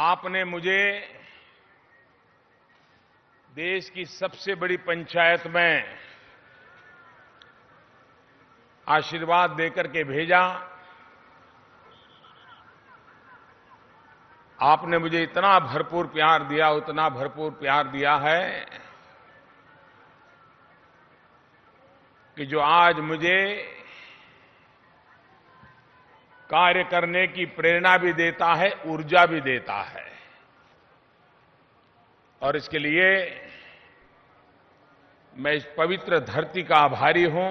आपने मुझे देश की सबसे बड़ी पंचायत में आशीर्वाद देकर के भेजा। आपने मुझे इतना भरपूर प्यार दिया, उतना भरपूर प्यार दिया है कि जो आज मुझे कार्य करने की प्रेरणा भी देता है, ऊर्जा भी देता है। और इसके लिए मैं इस पवित्र धरती का आभारी हूं,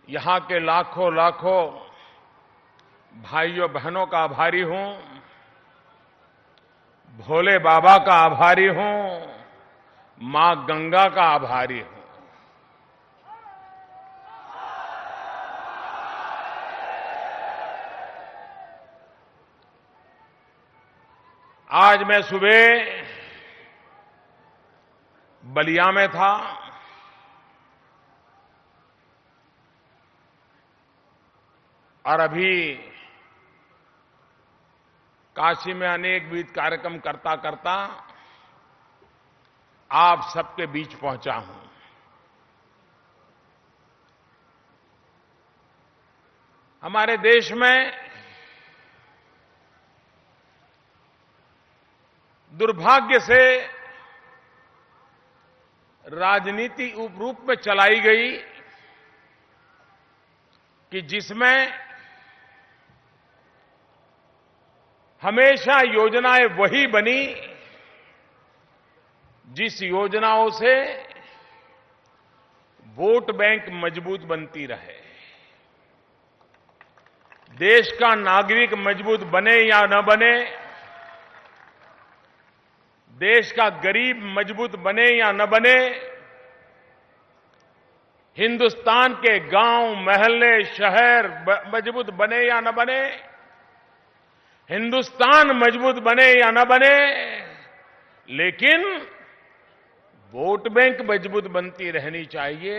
यहां के लाखों लाखों भाइयों बहनों का आभारी हूं, भोले बाबा का आभारी हूं, मां गंगा का आभारी हूं। आज मैं सुबह बलिया में था। और अभी काशी में अनेक विविध कार्यक्रम करता करता आप सबके बीच पहुंचा हूं। हमारे देश में दुर्भाग्य से राजनीति उस रूप में चलाई गई कि जिसमें हमेशा योजनाएं वही बनी जिस योजनाओं से वोट बैंक मजबूत बनती रहे। देश का नागरिक मजबूत बने या न बने, देश का गरीब मजबूत बने या न बने, हिंदुस्तान के गांव, मोहल्ले, शहर मजबूत बने या न बने, हिंदुस्तान मजबूत बने या न बने, लेकिन वोट बैंक मजबूत बनती रहनी चाहिए।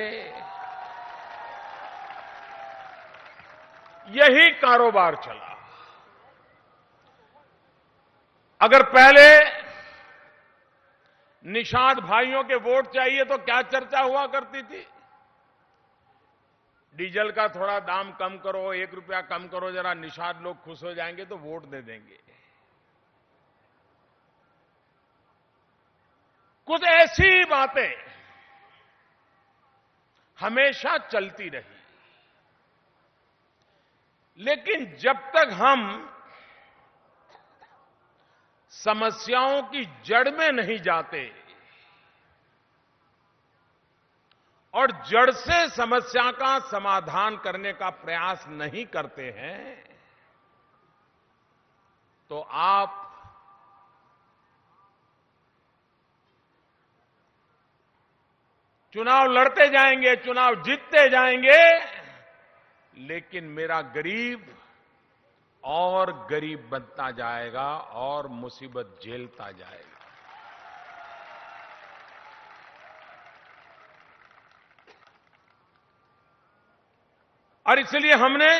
यही कारोबार चला। अगर पहले निषाद भाइयों के वोट चाहिए तो क्या चर्चा हुआ करती थी? डीजल का थोड़ा दाम कम करो, 1 रुपया कम करो, जरा निषाद लोग खुश हो जाएंगे तो वोट दे देंगे। कुछ ऐसी बातें हमेशा चलती रही। लेकिन जब तक हम समस्याओं की जड़ में नहीं जाते और जड़ से समस्या का समाधान करने का प्रयास नहीं करते हैं, तो आप चुनाव लड़ते जाएंगे, चुनाव जीतते जाएंगे, लेकिन मेरा गरीब और गरीब बनता जाएगा और मुसीबत झेलता जाएगा। और इसलिए हमने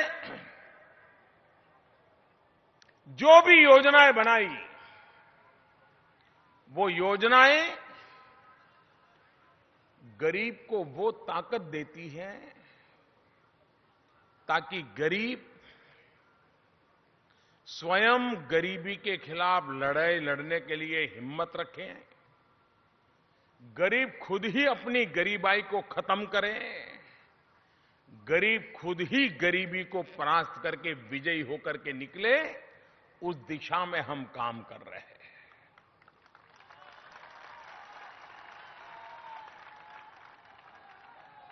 जो भी योजनाएं बनाई, वो योजनाएं गरीब को वो ताकत देती हैं ताकि गरीब स्वयं गरीबी के खिलाफ लड़ाई लड़ने के लिए हिम्मत रखें, गरीब खुद ही अपनी गरीबाई को खत्म करें, गरीब खुद ही गरीबी को परास्त करके विजयी होकर के निकले। उस दिशा में हम काम कर रहे हैं।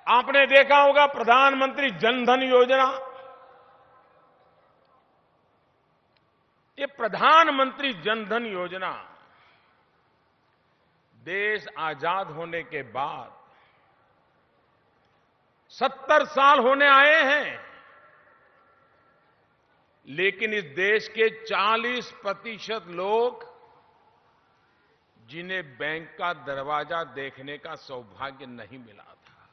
आपने देखा होगा प्रधानमंत्री जन धन योजना। ये प्रधानमंत्री जन धन योजना देश आजाद होने के बाद 70 साल होने आए हैं, लेकिन इस देश के 40% लोग जिन्हें बैंक का दरवाजा देखने का सौभाग्य नहीं मिला था।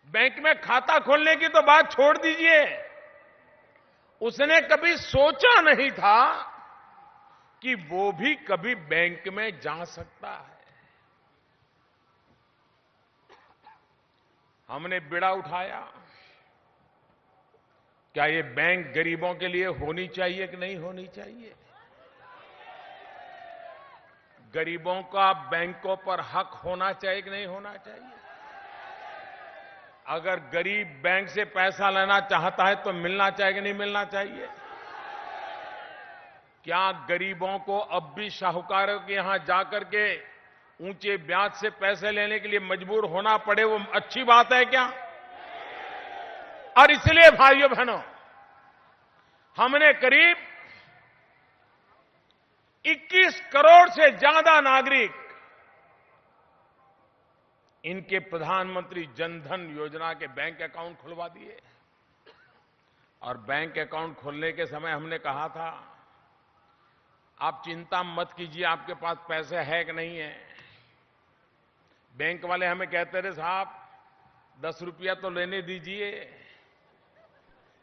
बैंक में खाता खोलने की तो बात छोड़ दीजिए, उसने कभी सोचा नहीं था कि वो भी कभी बैंक में जा सकता है। हमने बीड़ा उठाया, क्या ये बैंक गरीबों के लिए होनी चाहिए कि नहीं होनी चाहिए? गरीबों का बैंकों पर हक होना चाहिए कि नहीं होना चाहिए? अगर गरीब बैंक से पैसा लेना चाहता है तो मिलना चाहिए कि नहीं मिलना चाहिए? क्या गरीबों को अब भी साहूकारों के यहां जाकर के ऊंचे ब्याज से पैसे लेने के लिए मजबूर होना पड़े, वो अच्छी बात है क्या? और इसलिए भाइयों बहनों, हमने करीब 21 करोड़ से ज्यादा नागरिक इनके प्रधानमंत्री जनधन योजना के बैंक अकाउंट खुलवा दिए। और बैंक अकाउंट खोलने के समय हमने कहा था, आप चिंता मत कीजिए, आपके पास पैसे है कि नहीं है। बैंक वाले हमें कहते रहे, साहब 10 रुपया तो लेने दीजिए,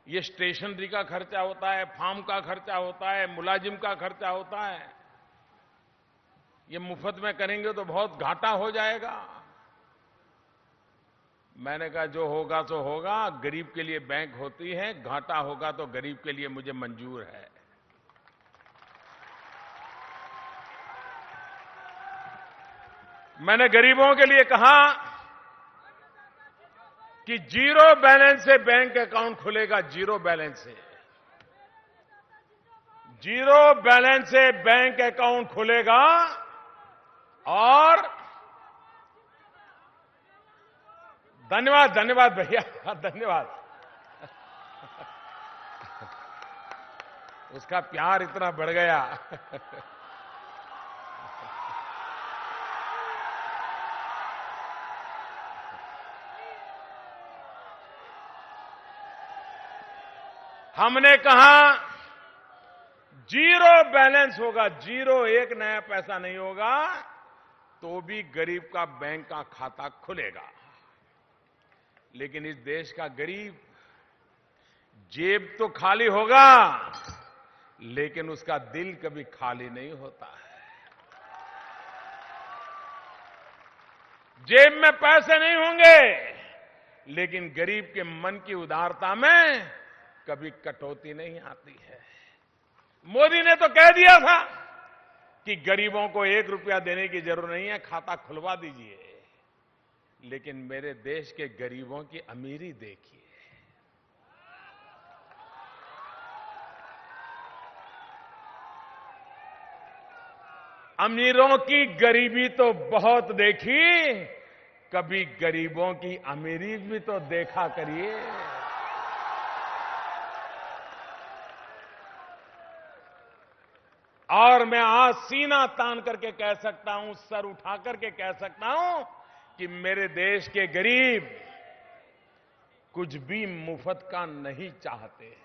ये स्टेशनरी का खर्चा होता है, फार्म का खर्चा होता है, मुलाजिम का खर्चा होता है, ये मुफ्त में करेंगे तो बहुत घाटा हो जाएगा। मैंने कहा जो होगा सो होगा, गरीब के लिए बैंक होती है, घाटा होगा तो गरीब के लिए मुझे मंजूर है। मैंने गरीबों के लिए कहा कि जीरो बैलेंस से बैंक अकाउंट खुलेगा, जीरो बैलेंस से, जीरो बैलेंस से बैंक अकाउंट खुलेगा। और धन्यवाद धन्यवाद भैया, धन्यवाद। उसका प्यार इतना बढ़ गया। हमने कहा जीरो बैलेंस होगा, जीरो, एक नया पैसा नहीं होगा, तो भी गरीब का बैंक का खाता खुलेगा। लेकिन इस देश का गरीब, जेब तो खाली होगा लेकिन उसका दिल कभी खाली नहीं होता है। जेब में पैसे नहीं होंगे लेकिन गरीब के मन की उदारता में कभी कटौती नहीं आती है। मोदी ने तो कह दिया था कि गरीबों को 1 रुपया देने की जरूरत नहीं है, खाता खुलवा दीजिए। लेकिन मेरे देश के गरीबों की अमीरी देखिए। अमीरों की गरीबी तो बहुत देखी, कभी गरीबों की अमीरी भी तो देखा करिए। और मैं आज सीना तान करके कह सकता हूं, सर उठा करके कह सकता हूं कि मेरे देश के गरीब कुछ भी मुफ्त का नहीं चाहते हैं।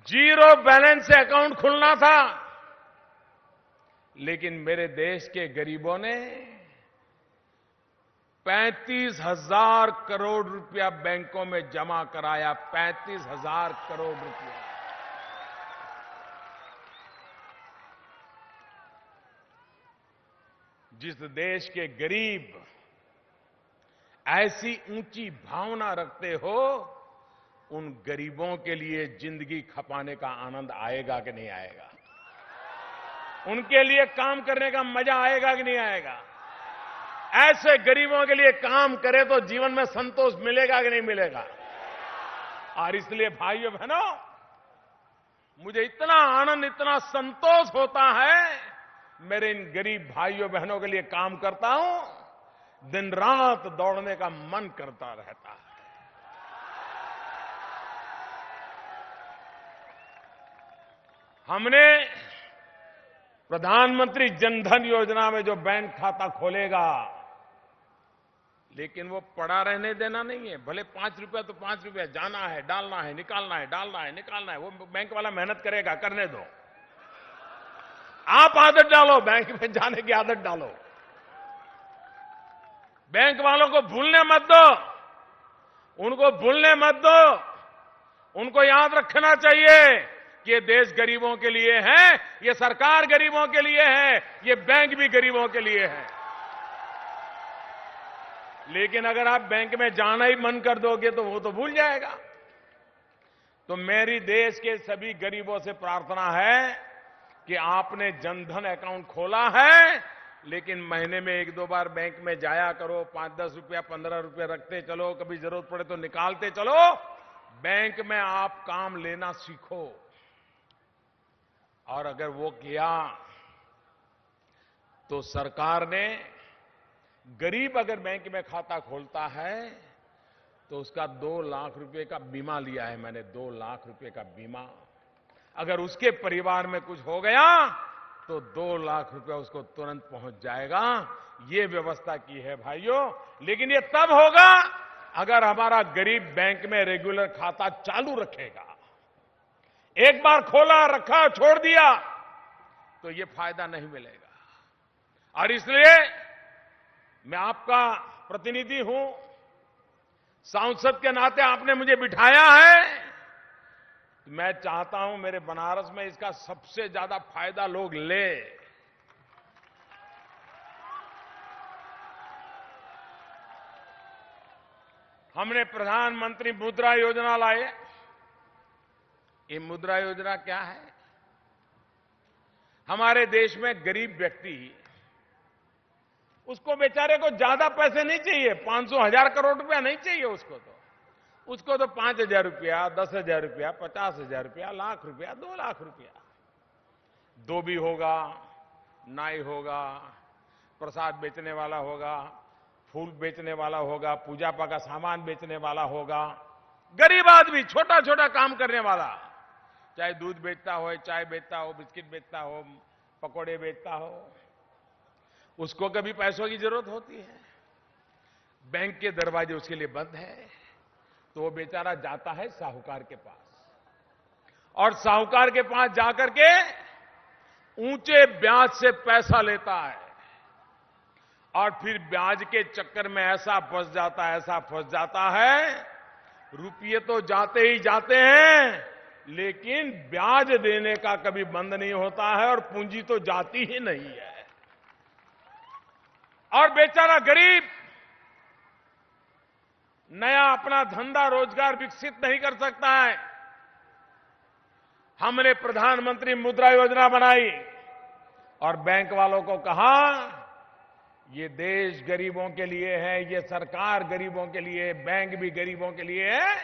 जीरो बैलेंस से अकाउंट खुलना था, लेकिन मेरे देश के गरीबों ने 35,000 करोड़ रुपया बैंकों में जमा कराया। 35,000 करोड़ रुपया। जिस देश के गरीब ऐसी ऊंची भावना रखते हो, उन गरीबों के लिए जिंदगी खपाने का आनंद आएगा कि नहीं आएगा? उनके लिए काम करने का मजा आएगा कि नहीं आएगा? ऐसे गरीबों के लिए काम करे तो जीवन में संतोष मिलेगा कि नहीं मिलेगा? और इसलिए भाइयों बहनों, मुझे इतना आनंद, इतना संतोष होता है, मेरे इन गरीब भाइयों बहनों के लिए काम करता हूं, दिन रात दौड़ने का मन करता रहता है। हमने प्रधानमंत्री जनधन योजना में जो बैंक खाता खोलेगा, लेकिन वो पड़ा रहने देना नहीं है। भले 5 रुपया तो 5 रुपया, जाना है, डालना है, निकालना है, डालना है, निकालना है, वो बैंक वाला मेहनत करेगा, करने दो। आप आदत डालो, बैंक में जाने की आदत डालो। बैंक वालों को भूलने मत दो। उनको भूलने मत दो। उनको याद रखना चाहिए कि ये देश गरीबों के लिए है, ये सरकार गरीबों के लिए है, ये बैंक भी गरीबों के लिए है। लेकिन अगर आप बैंक में जाना ही बंद कर दोगे तो वो तो भूल जाएगा। तो मेरी देश के सभी गरीबों से प्रार्थना है कि आपने जनधन अकाउंट खोला है, लेकिन महीने में 1-2 बार बैंक में जाया करो, 5-10 रुपया 15 रुपया रखते चलो, कभी जरूरत पड़े तो निकालते चलो। बैंक में आप काम लेना सीखो। और अगर वो किया तो सरकार ने, गरीब अगर बैंक में खाता खोलता है तो उसका 2 लाख रुपए का बीमा लिया है मैंने, 2 लाख रुपए का बीमा। अगर उसके परिवार में कुछ हो गया तो 2 लाख रुपया उसको तुरंत पहुंच जाएगा। ये व्यवस्था की है भाइयों। लेकिन ये तब होगा अगर हमारा गरीब बैंक में रेगुलर खाता चालू रखेगा। एक बार खोला, रखा, छोड़ दिया तो ये फायदा नहीं मिलेगा। और इसलिए मैं आपका प्रतिनिधि हूं, सांसद के नाते आपने मुझे बिठाया है। मैं चाहता हूं मेरे बनारस में इसका सबसे ज्यादा फायदा लोग ले। हमने प्रधानमंत्री मुद्रा योजना लाए। ये मुद्रा योजना क्या है? हमारे देश में गरीब व्यक्ति, उसको बेचारे को ज्यादा पैसे नहीं चाहिए, 500-1000 करोड़ रुपया नहीं चाहिए उसको तो 5,000 रुपया, 10,000 रुपया, 50,000 रुपया, लाख रुपया, 2 लाख रुपया। धोबी होगा, नाई होगा, प्रसाद बेचने वाला होगा, फूल बेचने वाला होगा, पूजा पाठ का सामान बेचने वाला होगा, गरीब आदमी छोटा छोटा काम करने वाला, चाहे दूध बेचता हो, चाय बेचता हो, बिस्किट बेचता हो, पकौड़े बेचता हो, उसको कभी पैसों की जरूरत होती है। बैंक के दरवाजे उसके लिए बंद है तो वो बेचारा जाता है साहूकार के पास और साहूकार के पास जाकर के ऊंचे ब्याज से पैसा लेता है और फिर ब्याज के चक्कर में ऐसा फंस जाता है, रुपये तो जाते ही जाते हैं लेकिन ब्याज देने का कभी बंद नहीं होता है और पूंजी तो जाती ही नहीं है। और बेचारा गरीब नया अपना धंधा रोजगार विकसित नहीं कर सकता है। हमने प्रधानमंत्री मुद्रा योजना बनाई और बैंक वालों को कहा ये देश गरीबों के लिए है, ये सरकार गरीबों के लिए, बैंक भी गरीबों के लिए है।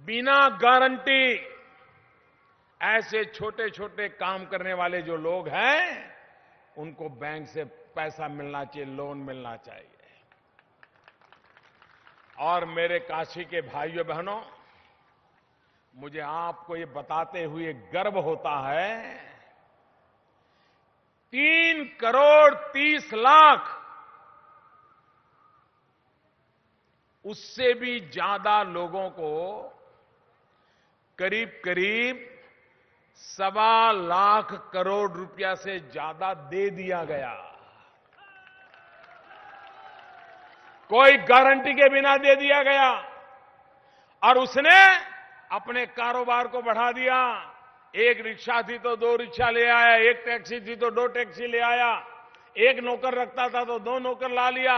बिना गारंटी ऐसे छोटे छोटे काम करने वाले जो लोग हैं उनको बैंक से पैसा मिलना चाहिए, लोन मिलना चाहिए। और मेरे काशी के भाइयों बहनों, मुझे आपको ये बताते हुए गर्व होता है, 3 करोड़ 30 लाख, उससे भी ज्यादा लोगों को करीब करीब 1.25 लाख करोड़ रुपया से ज्यादा दे दिया गया। कोई गारंटी के बिना दे दिया गया और उसने अपने कारोबार को बढ़ा दिया। एक रिक्शा थी तो 2 रिक्शा ले आया, एक टैक्सी थी तो 2 टैक्सी ले आया, एक नौकर रखता था तो 2 नौकर ला लिया,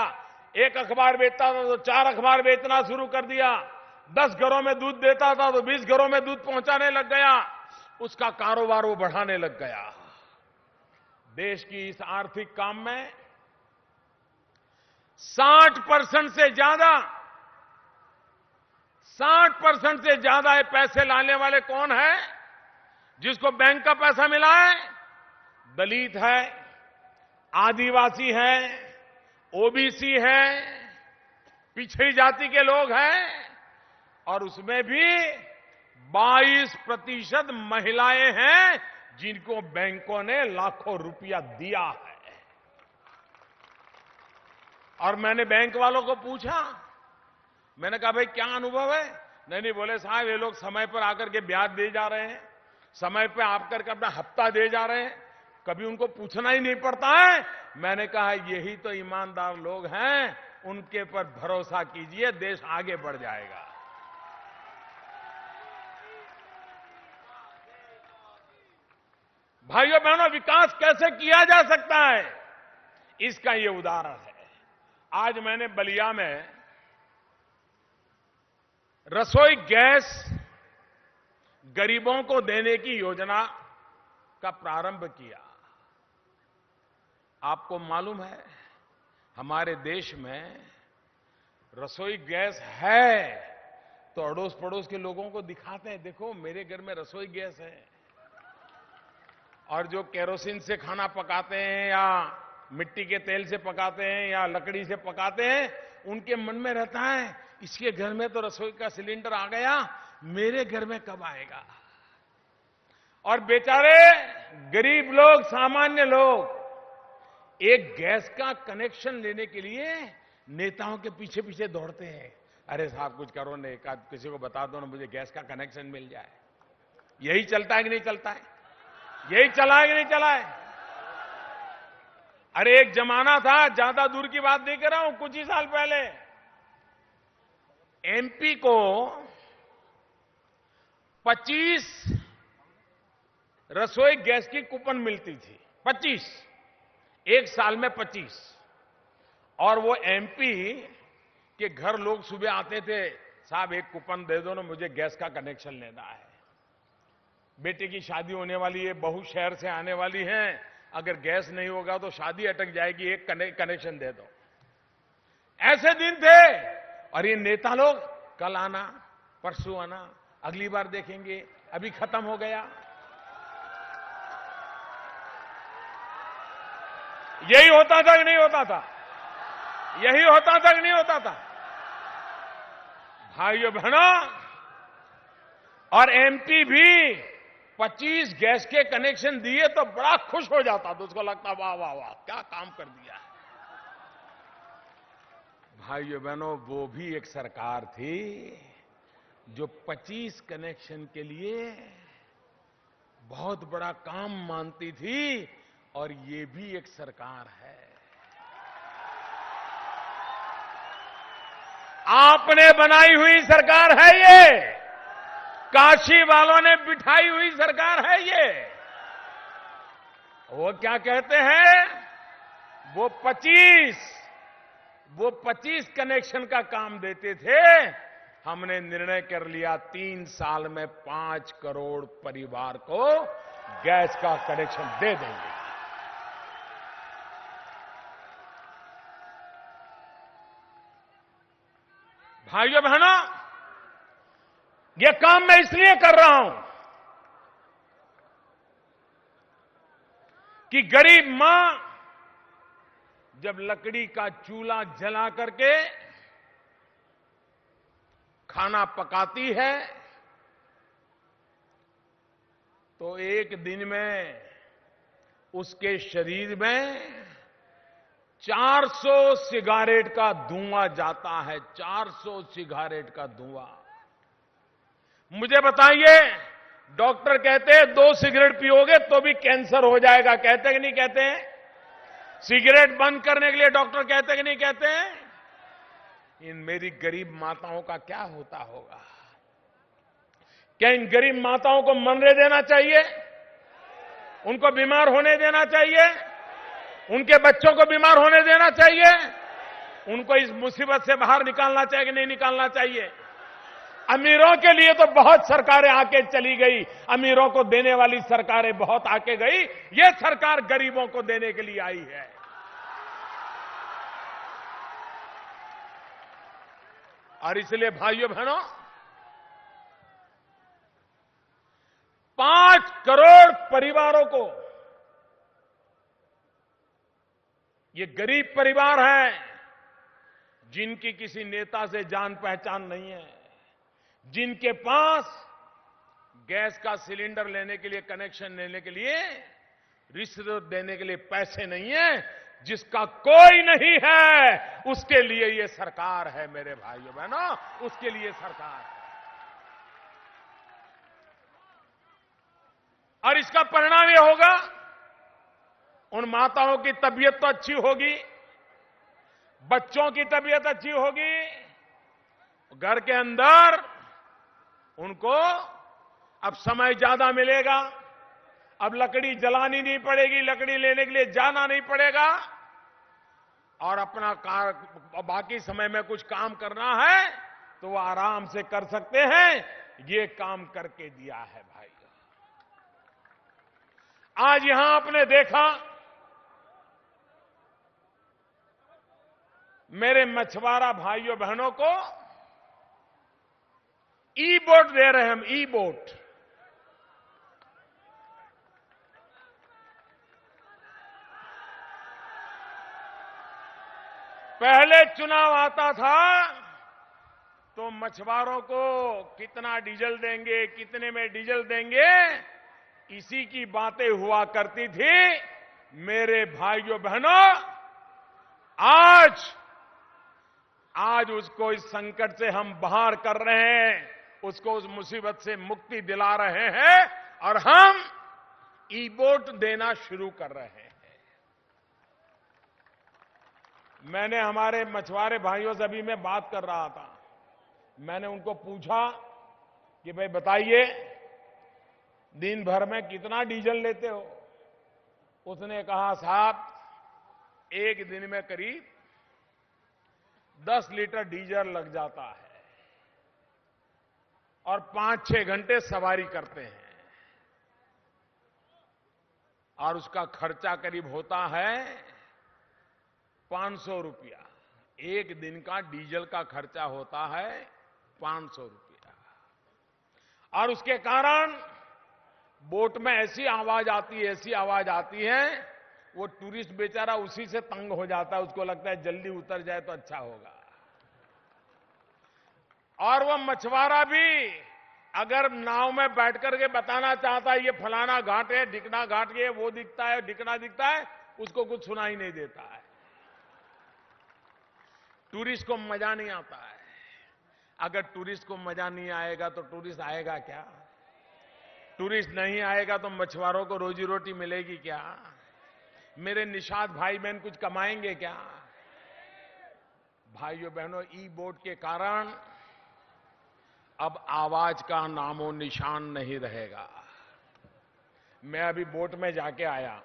एक अखबार बेचता था तो 4 अखबार बेचना शुरू कर दिया, 10 घरों में दूध देता था तो 20 घरों में दूध पहुंचाने लग गया। उसका कारोबार वो बढ़ाने लग गया। देश की इस आर्थिक काम में 60% से ज्यादा ये पैसे लाने वाले कौन है? जिसको बैंक का पैसा मिला है, दलित है, आदिवासी है, ओबीसी है, पिछड़ी जाति के लोग हैं और उसमें भी 22% महिलाएं हैं जिनको बैंकों ने लाखों रुपया दिया है। और मैंने बैंक वालों को पूछा, मैंने कहा भाई क्या अनुभव है? नहीं, बोले साहब ये लोग समय पर आकर के ब्याज दे जा रहे हैं, समय पर आकर के अपना हफ्ता दे जा रहे हैं, कभी उनको पूछना ही नहीं पड़ता है। मैंने कहा यही तो ईमानदार लोग हैं उनके पर भरोसा कीजिए, देश आगे बढ़ जाएगा। भाइयों बहनों, विकास कैसे किया जा सकता है, इसका ये उदाहरण है। आज मैंने बलिया में रसोई गैस गरीबों को देने की योजना का प्रारंभ किया। आपको मालूम है, हमारे देश में रसोई गैस है तो अड़ोस पड़ोस के लोगों को दिखाते हैं, देखो मेरे घर में रसोई गैस है। और जो केरोसिन से खाना पकाते हैं या मिट्टी के तेल से पकाते हैं या लकड़ी से पकाते हैं, उनके मन में रहता है इसके घर में तो रसोई का सिलेंडर आ गया, मेरे घर में कब आएगा। और बेचारे गरीब लोग, सामान्य लोग एक गैस का कनेक्शन लेने के लिए नेताओं के पीछे पीछे दौड़ते हैं। अरे साहब कुछ करो ना, एक आध किसी को बता दो ना, मुझे गैस का कनेक्शन मिल जाए। यही चलता है कि नहीं चलता है? यही चला है कि नहीं चला है? अरे एक जमाना था, ज्यादा दूर की बात नहीं कर रहा हूं, कुछ ही साल पहले एमपी को 25 रसोई गैस की कूपन मिलती थी। 25, एक साल में 25। और वो एमपी के घर लोग सुबह आते थे, साहब एक कूपन दे दो ना, मुझे गैस का कनेक्शन लेना है। बेटे की शादी होने वाली है, बहू शहर से आने वाली है, अगर गैस नहीं होगा तो शादी अटक जाएगी, एक कनेक्शन दे दो। ऐसे दिन थे। और ये नेता लोग कल आना, परसों आना, अगली बार देखेंगे, अभी खत्म हो गया। यही होता था कि नहीं होता था? यही होता था कि नहीं होता था? भाइयों बहनों, और एमपी भी 25 गैस के कनेक्शन दिए तो बड़ा खुश हो जाता था, उसको लगता वाह वाह वाह क्या काम कर दिया है। भाइयों बहनों, वो भी एक सरकार थी जो 25 कनेक्शन के लिए बहुत बड़ा काम मानती थी, और ये भी एक सरकार है। आपने बनाई हुई सरकार है ये, काशी वालों ने बिठाई हुई सरकार है ये। वो क्या कहते हैं, वो 25 कनेक्शन का काम देते थे। हमने निर्णय कर लिया 3 साल में 5 करोड़ परिवार को गैस का कनेक्शन दे देंगे। भाइयों बहनों, ये काम मैं इसलिए कर रहा हूं कि गरीब मां जब लकड़ी का चूल्हा जला करके खाना पकाती है तो एक दिन में उसके शरीर में 400 सिगारेट का धुआं जाता है। 400 सिगारेट का धुआं। मुझे बताइए, डॉक्टर कहते हैं 2 सिगरेट पियोगे तो भी कैंसर हो जाएगा, कहते हैं कि नहीं कहते हैं? सिगरेट बंद करने के लिए डॉक्टर कहते हैं कि नहीं कहते हैं? इन मेरी गरीब माताओं का क्या होता होगा? क्या इन गरीब माताओं को मरने देना चाहिए? उनको बीमार होने देना चाहिए? उनके बच्चों को बीमार होने देना चाहिए? उनको इस मुसीबत से बाहर निकालना चाहिए कि नहीं निकालना चाहिए? अमीरों के लिए तो बहुत सरकारें आके चली गई, अमीरों को देने वाली सरकारें बहुत आके गई, ये सरकार गरीबों को देने के लिए आई है। और इसलिए भाइयों बहनों, 5 करोड़ परिवारों को, ये गरीब परिवार हैं जिनकी किसी नेता से जान पहचान नहीं है, जिनके पास गैस का सिलेंडर लेने के लिए, कनेक्शन लेने के लिए, रिश्वत देने के लिए पैसे नहीं है, जिसका कोई नहीं है, उसके लिए ये सरकार है मेरे भाइयों बहनों, उसके लिए सरकार है। और इसका परिणाम ये होगा, उन माताओं की तबीयत तो अच्छी होगी बच्चों की तबीयत अच्छी होगी, घर के अंदर उनको अब समय ज्यादा मिलेगा, अब लकड़ी जलानी नहीं पड़ेगी, लकड़ी लेने के लिए जाना नहीं पड़ेगा, और अपना बाकी समय में कुछ काम करना है तो वो आराम से कर सकते हैं। ये काम करके दिया है भाई। आज यहां आपने देखा मेरे मछुआरा भाइयों बहनों को ई बोट दे रहे हैं हम, ई बोट। पहले चुनाव आता था तो मछुआरों को कितना डीजल देंगे, कितने में डीजल देंगे, इसी की बातें हुआ करती थी। मेरे भाइयों बहनों, आज उसको इस संकट से हम बाहर कर रहे हैं, उसको उस मुसीबत से मुक्ति दिला रहे हैं, और हम ई बोट देना शुरू कर रहे हैं। मैंने हमारे मछुआरे भाइयों से अभी मैं बात कर रहा था, मैंने उनको पूछा कि भाई बताइए दिन भर में कितना डीजल लेते हो। उसने कहा साहब एक दिन में करीब 10 लीटर डीजल लग जाता है और 5-6 घंटे सवारी करते हैं, और उसका खर्चा करीब होता है 500 रुपया। एक दिन का डीजल का खर्चा होता है 500 रुपया, और उसके कारण बोट में ऐसी आवाज आती है, वो टूरिस्ट बेचारा उसी से तंग हो जाता है, उसको लगता है जल्दी उतर जाए तो अच्छा होगा। और वो मछुआरा भी अगर नाव में बैठ करके बताना चाहता है ये फलाना घाट है, ढिकना घाट ये, वो दिखता है, ढिकना दिखता है, उसको कुछ सुनाई नहीं देता है। टूरिस्ट को मजा नहीं आता है। अगर टूरिस्ट को मजा नहीं आएगा तो टूरिस्ट आएगा क्या? टूरिस्ट नहीं आएगा तो मछुआरों को रोजी रोटी मिलेगी क्या? मेरे निषाद भाई बहन कुछ कमाएंगे क्या? भाइयों बहनों, ई बोट के कारण अब आवाज का नामो निशान नहीं रहेगा। मैं अभी बोट में जाके आया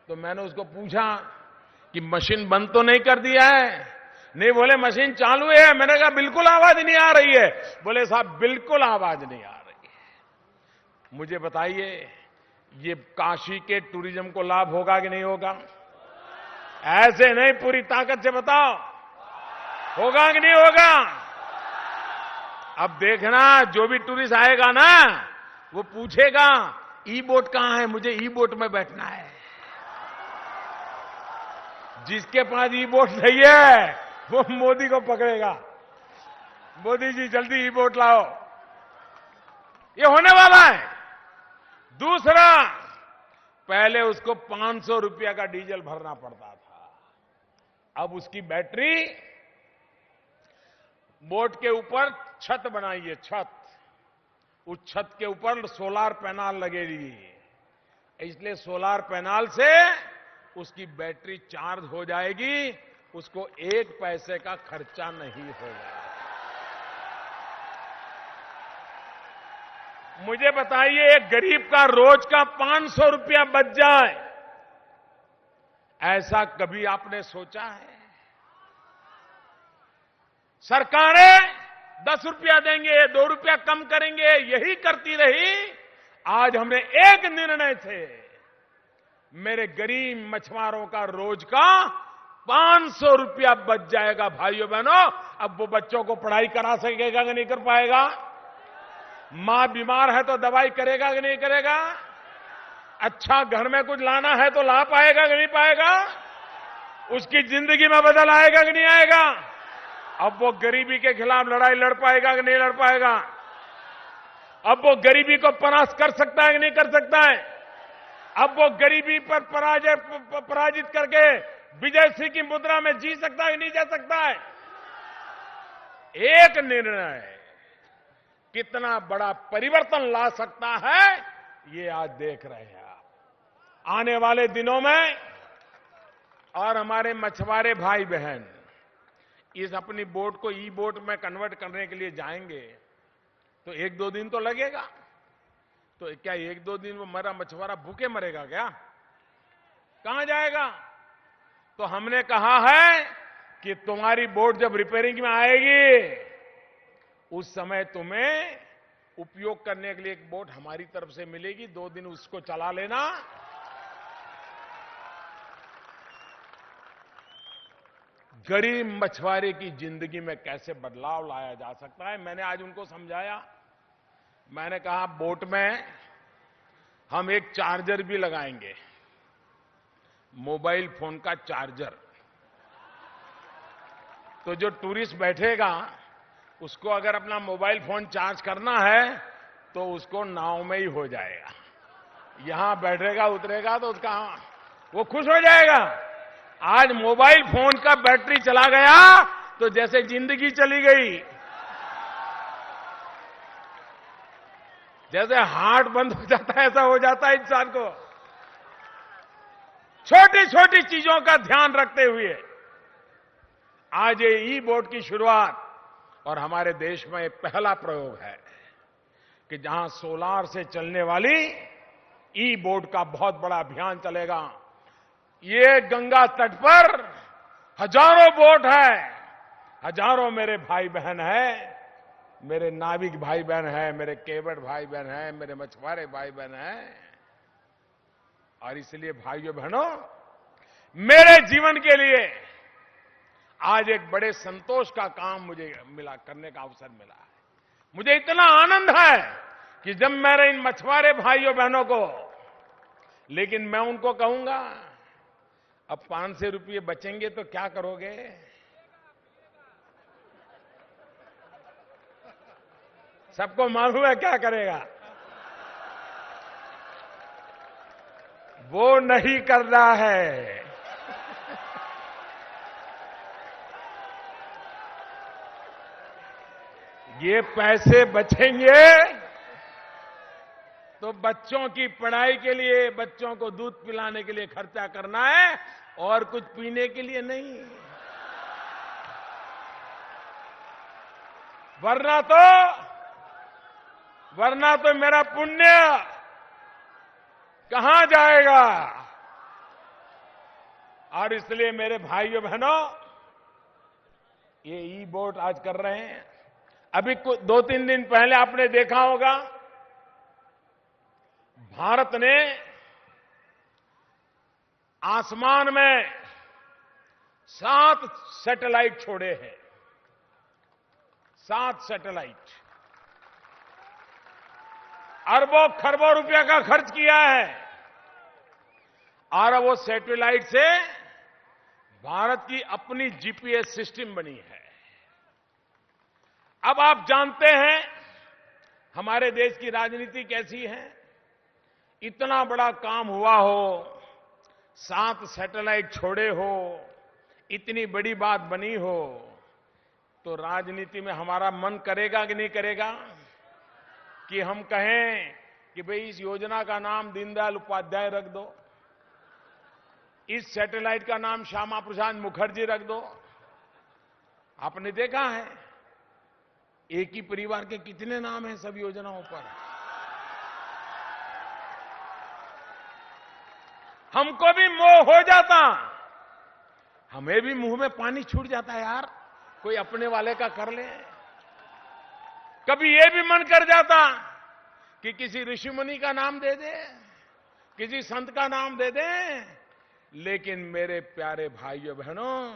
तो मैंने उसको पूछा कि मशीन बंद तो नहीं कर दिया है? नहीं, बोले मशीन चालू है। मैंने कहा बिल्कुल आवाज नहीं आ रही है। बोले साहब बिल्कुल आवाज नहीं आ रही है। मुझे बताइए ये काशी के टूरिज्म को लाभ होगा कि नहीं होगा? ऐसे नहीं, पूरी ताकत से बताओ, होगा कि नहीं होगा? अब देखना जो भी टूरिस्ट आएगा ना वो पूछेगा ई बोट कहां है, मुझे ई बोट में बैठना है। जिसके पास ई बोट नहीं है वो मोदी को पकड़ेगा, मोदी जी जल्दी ई बोट लाओ। ये होने वाला है। दूसरा, पहले उसको 500 रुपया का डीजल भरना पड़ता था, अब उसकी बैटरी, बोट के ऊपर छत बनाई है, छत, उस छत के ऊपर सोलार पैनल लगेगी, इसलिए सोलार पैनल से उसकी बैटरी चार्ज हो जाएगी, उसको 1 पैसे का खर्चा नहीं होगा। मुझे बताइए एक गरीब का रोज का 500 रुपया बच जाए, ऐसा कभी आपने सोचा है? सरकारें 10 रुपया देंगे, 2 रुपया कम करेंगे, यही करती रही। आज हमने एक निर्णय से मेरे गरीब मछुआरों का रोज का 500 रुपया बच जाएगा। भाइयों बहनों, अब वो बच्चों को पढ़ाई करा सकेगा कि नहीं कर पाएगा? मां बीमार है तो दवाई करेगा कि नहीं करेगा? अच्छा घर में कुछ लाना है तो ला पाएगा कि नहीं पाएगा? उसकी जिंदगी में बदल आएगा कि नहीं आएगा? अब वो गरीबी के खिलाफ लड़ाई लड़ पाएगा कि नहीं लड़ पाएगा? अब वो गरीबी को परास्त कर सकता है कि नहीं कर सकता है? अब वो गरीबी पर पराजित करके विजय सिंह की मुद्रा में जी सकता है कि नहीं जा सकता है? एक निर्णय कितना बड़ा परिवर्तन ला सकता है, ये आज देख रहे हैं आप। आने वाले दिनों में और हमारे मछुआरे भाई बहन इस अपनी बोट को ई बोट में कन्वर्ट करने के लिए जाएंगे तो 1-2 दिन तो लगेगा। तो क्या 1-2 दिन में मरा मछुआरा भूखे मरेगा क्या? कहां जाएगा? तो हमने कहा है कि तुम्हारी बोट जब रिपेयरिंग में आएगी उस समय तुम्हें उपयोग करने के लिए एक बोट हमारी तरफ से मिलेगी, 2 दिन उसको चला लेना। गरीब मछुआरे की जिंदगी में कैसे बदलाव लाया जा सकता है, मैंने आज उनको समझाया। मैंने कहा बोट में हम एक चार्जर भी लगाएंगे, मोबाइल फोन का चार्जर। तो जो टूरिस्ट बैठेगा उसको अगर अपना मोबाइल फोन चार्ज करना है तो उसको नाव में ही हो जाएगा। यहां बैठेगा उतरेगा तो उसका वो खुश हो जाएगा। आज मोबाइल फोन का बैटरी चला गया तो जैसे जिंदगी चली गई, जैसे हार्ट बंद हो जाता है ऐसा हो जाता है इंसान को। छोटी छोटी चीजों का ध्यान रखते हुए आज ये ई बोट की शुरुआत और हमारे देश में एक पहला प्रयोग है कि जहां सोलार से चलने वाली ई बोट का बहुत बड़ा अभियान चलेगा। ये गंगा तट पर हजारों बोट है, हजारों मेरे भाई बहन हैं, मेरे नाविक भाई बहन हैं, मेरे केवट भाई बहन हैं, मेरे मछुआरे भाई बहन हैं। और इसलिए भाइयों बहनों, मेरे जीवन के लिए आज एक बड़े संतोष का काम मुझे मिला, करने का अवसर मिला है। मुझे इतना आनंद है कि जब मेरे इन मछुआरे भाइयों बहनों को, लेकिन मैं उनको कहूंगा अब 500 रुपये बचेंगे तो क्या करोगे? सबको मालूम है क्या करेगा। वो नहीं कर रहा है। ये पैसे बचेंगे तो बच्चों की पढ़ाई के लिए, बच्चों को दूध पिलाने के लिए खर्चा करना है और कुछ पीने के लिए नहीं। वरना तो मेरा पुण्य कहां जाएगा। और इसलिए मेरे भाइयों बहनों, ये ई बोट आज कर रहे हैं। अभी 2-3 दिन पहले आपने देखा होगा भारत ने आसमान में 7 सैटेलाइट छोड़े हैं। 7 सैटेलाइट, अरबों खरबों रुपया का खर्च किया है। और वो सैटेलाइट से भारत की अपनी जीपीएस सिस्टम बनी है। अब आप जानते हैं हमारे देश की राजनीति कैसी है। इतना बड़ा काम हुआ हो, 7 सैटेलाइट छोड़े हो, इतनी बड़ी बात बनी हो, तो राजनीति में हमारा मन करेगा कि नहीं करेगा कि हम कहें कि भाई इस योजना का नाम दीनदयाल उपाध्याय रख दो, इस सैटेलाइट का नाम श्यामा प्रसाद मुखर्जी रख दो। आपने देखा है एक ही परिवार के कितने नाम हैं सब योजनाओं पर। हमको भी मोह हो जाता, हमें भी मुंह में पानी छूट जाता है यार, कोई अपने वाले का कर ले। कभी ये भी मन कर जाता कि किसी ऋषि मुनि का नाम दे दे, किसी संत का नाम दे दे। लेकिन मेरे प्यारे भाइयों बहनों,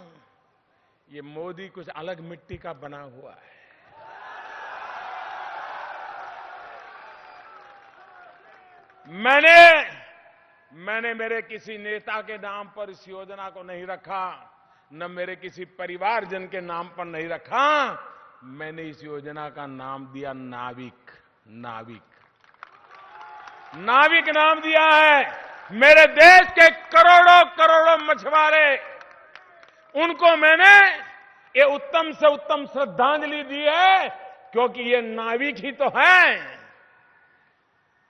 ये मोदी कुछ अलग मिट्टी का बना हुआ है। मैंने मेरे किसी नेता के नाम पर इस योजना को नहीं रखा, न मेरे किसी परिवारजन के नाम पर नहीं रखा। मैंने इस योजना का नाम दिया नाविक। नाविक नाम दिया है। मेरे देश के करोड़ों करोड़ों मछुआरे, उनको मैंने ये उत्तम से उत्तम श्रद्धांजलि दी है, क्योंकि ये नाविक ही तो हैं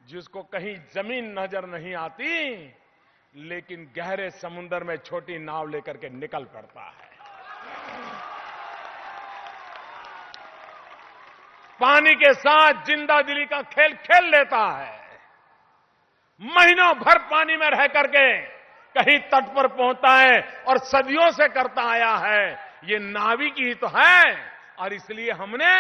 जिसको कहीं जमीन नजर नहीं आती, लेकिन गहरे समुद्र में छोटी नाव लेकर के निकल पड़ता है। पानी के साथ जिंदा दिली का खेल खेल लेता है। महीनों भर पानी में रह करके कहीं तट पर पहुंचता है और सदियों से करता आया है। ये नाविक ही तो है और इसलिए हमने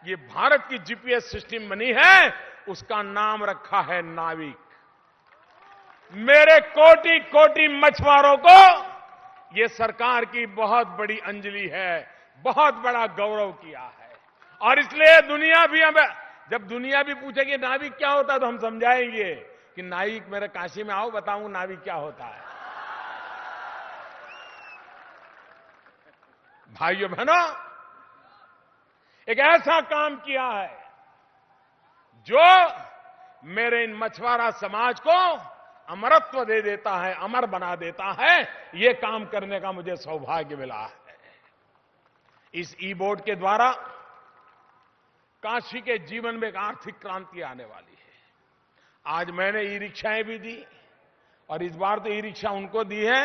ये भारत की जीपीएस सिस्टम बनी है, उसका नाम रखा है नाविक। मेरे कोटि कोटि मछुआरों को ये सरकार की बहुत बड़ी अंजलि है, बहुत बड़ा गौरव किया है। और इसलिए दुनिया भी हमें, जब दुनिया भी पूछेगी नाविक क्या होता है, तो हम समझाएंगे कि नाविक मेरे काशी में आओ, बताऊं नाविक क्या होता है। भाइयों बहनों, एक ऐसा काम किया है जो मेरे इन मछुआरा समाज को अमरत्व दे देता है, अमर बना देता है। ये काम करने का मुझे सौभाग्य मिला है। इस ई बोर्ड के द्वारा काशी के जीवन में एक आर्थिक क्रांति आने वाली है। आज मैंने ई रिक्शाएं भी दी और इस बार तो ई रिक्शा उनको दी है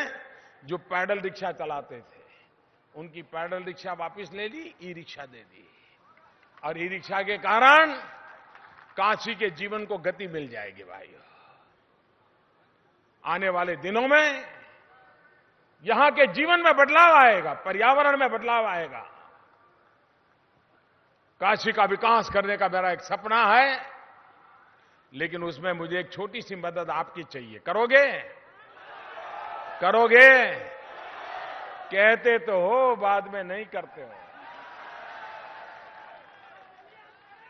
जो पैडल रिक्शा चलाते थे। उनकी पैडल रिक्शा वापस ले ली, ई रिक्शा दे दी। और ई रिक्शा के कारण काशी के जीवन को गति मिल जाएगी। भाइयों, आने वाले दिनों में यहां के जीवन में बदलाव आएगा, पर्यावरण में बदलाव आएगा। काशी का विकास करने का मेरा एक सपना है, लेकिन उसमें मुझे एक छोटी सी मदद आपकी चाहिए। करोगे? करोगे? कहते तो हो, बाद में नहीं करते हो।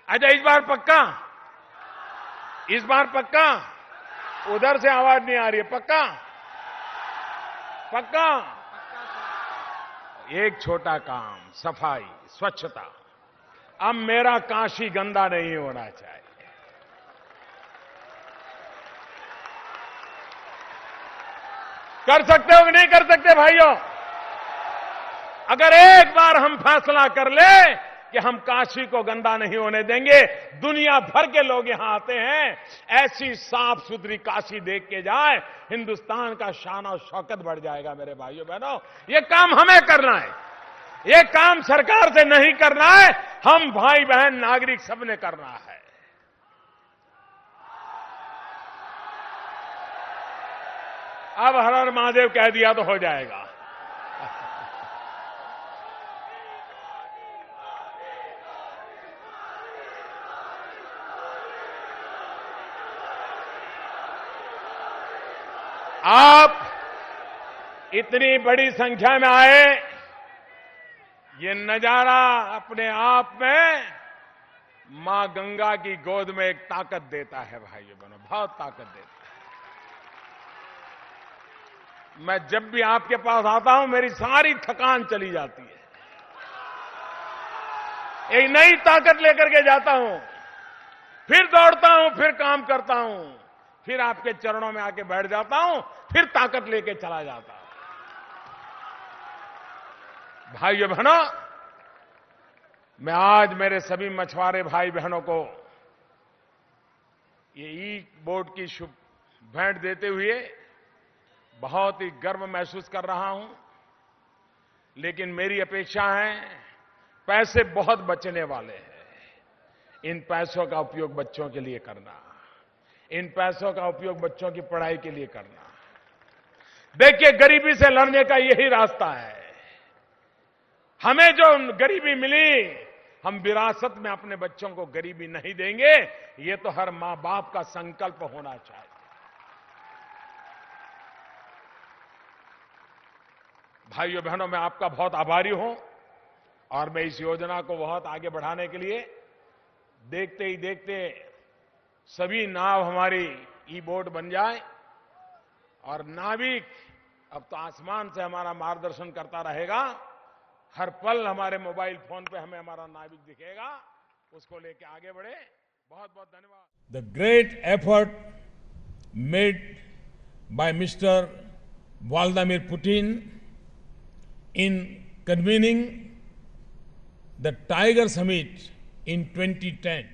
अच्छा, इस बार पक्का? इस बार पक्का? उधर से आवाज नहीं आ रही है। पक्का? पक्का? एक छोटा काम, सफाई, स्वच्छता। अब मेरा काशी गंदा नहीं होना चाहिए। कर सकते हो कि नहीं कर सकते भाइयों? अगर एक बार हम फैसला कर ले कि हम काशी को गंदा नहीं होने देंगे, दुनिया भर के लोग यहां आते हैं, ऐसी साफ सुथरी काशी देख के जाए, हिंदुस्तान का शान और शौकत बढ़ जाएगा। मेरे भाइयों बहनों, ये काम हमें करना है। ये काम सरकार से नहीं करना है, हम भाई बहन नागरिक सबने करना है। अब हर हर महादेव कह दिया तो हो जाएगा। आप इतनी बड़ी संख्या में आए, ये नजारा अपने आप में मां गंगा की गोद में एक ताकत देता है। भाइयों बहनों, बहुत ताकत देता है। मैं जब भी आपके पास आता हूं, मेरी सारी थकान चली जाती है। एक नई ताकत लेकर के जाता हूं, फिर दौड़ता हूं, फिर काम करता हूं, फिर आपके चरणों में आके बैठ जाता हूं, फिर ताकत लेके चला जाता हूं। भाइयों बहनों, मैं आज मेरे सभी मछुआरे भाई बहनों को ये ई बोर्ड की शुभ भेंट देते हुए बहुत ही गर्व महसूस कर रहा हूं। लेकिन मेरी अपेक्षा है, पैसे बहुत बचने वाले हैं। इन पैसों का उपयोग बच्चों के लिए करना, इन पैसों का उपयोग बच्चों की पढ़ाई के लिए करना। देखिए, गरीबी से लड़ने का यही रास्ता है। हमें जो गरीबी मिली, हम विरासत में अपने बच्चों को गरीबी नहीं देंगे। ये तो हर मां बाप का संकल्प होना चाहिए। भाइयों बहनों, मैं आपका बहुत आभारी हूं और मैं इस योजना को बहुत आगे बढ़ाने के लिए देखते ही देखते सभी नाव हमारी ई बोर्ड बन जाए और नाविक अब तो आसमान से हमारा मार्गदर्शन करता रहेगा। हर पल हमारे मोबाइल फोन पे हमें हमारा नाविक दिखेगा, उसको लेके आगे बढ़े। बहुत बहुत धन्यवाद। The great effort made by Mr. Vladimir Putin in convening the Tiger Summit in 2010